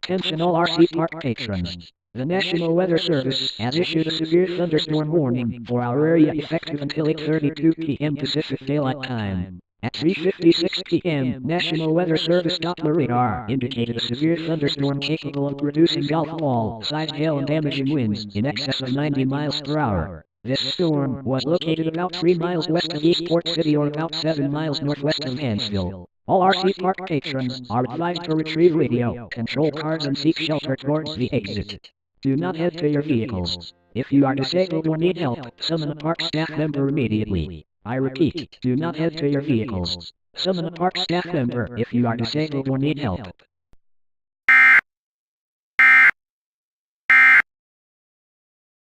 Attention all RC Park patrons. The National Weather Service has issued a severe thunderstorm warning for our area effective until 8:32 p.m. Pacific Daylight Time. At 3:56 p.m., National Weather Service Doppler radar indicated a severe thunderstorm capable of producing golf ball-sized hail and damaging winds in excess of 90 miles per hour. This storm was located about 3 miles west of Eastport City or about 7 miles northwest of Hansville. All RC Park patrons are advised to retrieve radio, control cars and seek shelter towards the exit. Do not head to your vehicles. If you are disabled or need help, summon a park staff member immediately. I repeat, do not head to your vehicles. Summon a park staff member if you are disabled or need help.